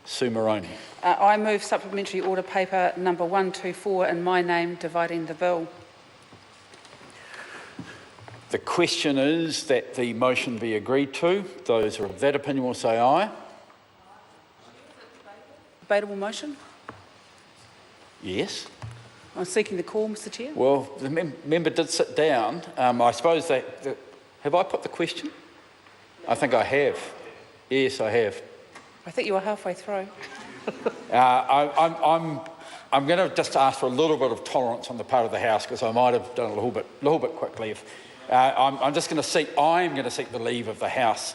Sue Moroney. I move supplementary order paper number 124 in my name, dividing the bill. The question is that the motion be agreed to. Those who are of that opinion will say aye. Debatable motion? Yes. I'm seeking the call, Mr Chair. Well, the member did sit down. I suppose have I put the question? I think I have. Yes, I have. I think you were halfway through. I'm going to just ask for a little bit of tolerance on the part of the House, because I might have done a little bit quickly. I'm going to seek the leave of the House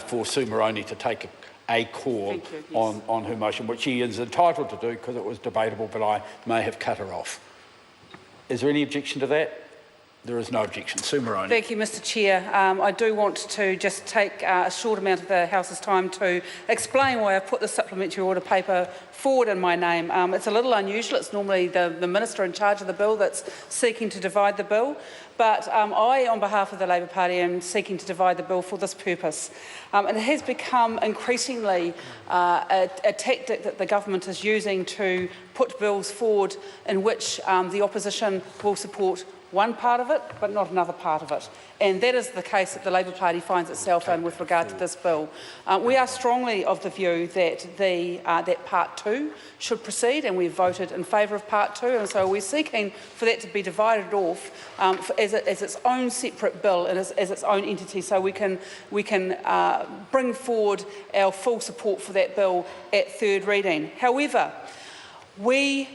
for Sue Moroney to take a call on her motion, which she is entitled to do because it was debatable, but I may have cut her off. Is there any objection to that? There is no objection. Sue Moroney. Thank you, Mr Chair. I do want to just take a short amount of the House's time to explain why I've put this supplementary order paper forward in my name. It's a little unusual. It's normally the Minister in charge of the bill that's seeking to divide the bill. But I, on behalf of the Labour Party, am seeking to divide the bill for this purpose. It has become increasingly a tactic that the government is using to put bills forward in which the opposition will support one part of it, but not another part of it. And that is the case that the Labour Party finds itself in with regard to this bill. We are strongly of the view that that Part 2 should proceed, and we've voted in favour of Part 2, and so we're seeking for that to be divided off as its own separate bill and as its own entity, so we can bring forward our full support for that bill at third reading. However, we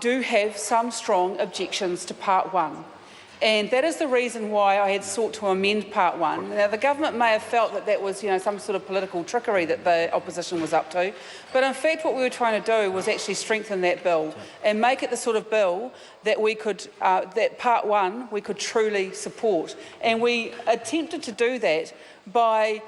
do have some strong objections to Part 1. And that is the reason why I had sought to amend Part 1. Now, the government may have felt that that was, some sort of political trickery that the opposition was up to, but in fact what we were trying to do was actually strengthen that bill and make it the sort of bill that we could, that Part 1 we could truly support. And we attempted to do that by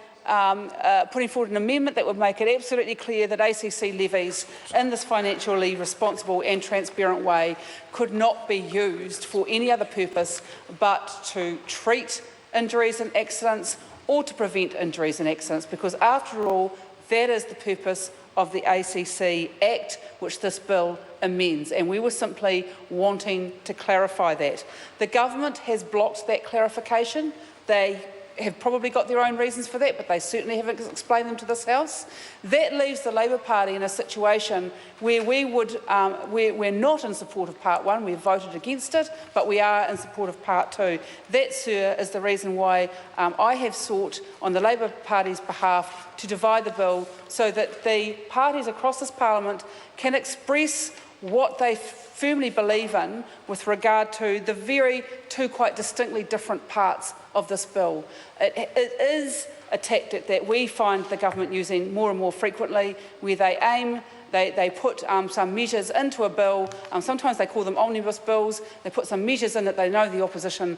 putting forward an amendment that would make it absolutely clear that ACC levies in this financially responsible and transparent way could not be used for any other purpose but to treat injuries and accidents or to prevent injuries and accidents, because after all, that is the purpose of the ACC Act, which this bill amends, and we were simply wanting to clarify that. The government has blocked that clarification. They have probably got their own reasons for that, but they certainly haven't explained them to this House. That leaves the Labour Party in a situation where we're not in support of Part 1, we've voted against it, but we are in support of Part 2. That, sir, is the reason why I have sought, on the Labour Party's behalf, to divide the bill so that the parties across this Parliament can express what they firmly believe in with regard to the two quite distinctly different parts of this bill. It is a tactic that we find the government using more and more frequently, where they put some measures into a bill. Sometimes they call them omnibus bills. They put some measures in that they know the opposition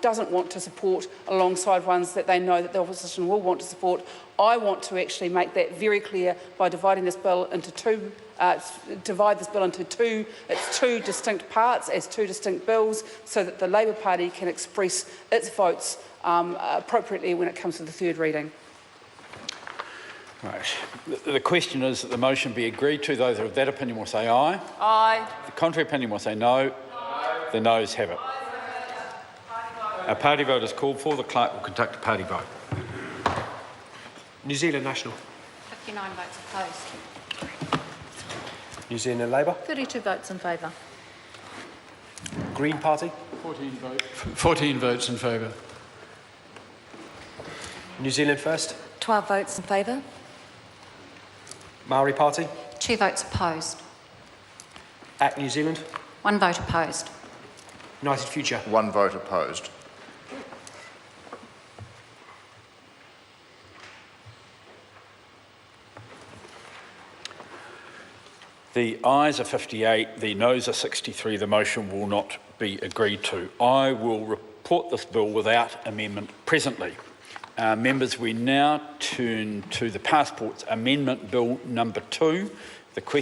doesn't want to support, alongside ones that they know that the opposition will want to support. I want to actually make that very clear by dividing this bill into two. Its two distinct parts as two distinct bills, so that the Labour Party can express its votes appropriately when it comes to the third reading. Right. The question is that the motion be agreed to. Those of that opinion will say aye. Aye. The contrary opinion will say no. Aye. The noes have it. A party vote is called for. The clerk will conduct a party vote. New Zealand National. 59 votes opposed. New Zealand Labour. 32 votes in favour. Green Party. 14 votes in favour. New Zealand First. 12 votes in favour. Maori Party. 2 votes opposed. ACT New Zealand. 1 vote opposed. United Future. 1 vote opposed. The ayes are 58, the noes are 63. The motion will not be agreed to. I will report this bill without amendment presently. Members, we now turn to the Passports Amendment Bill number 2. The question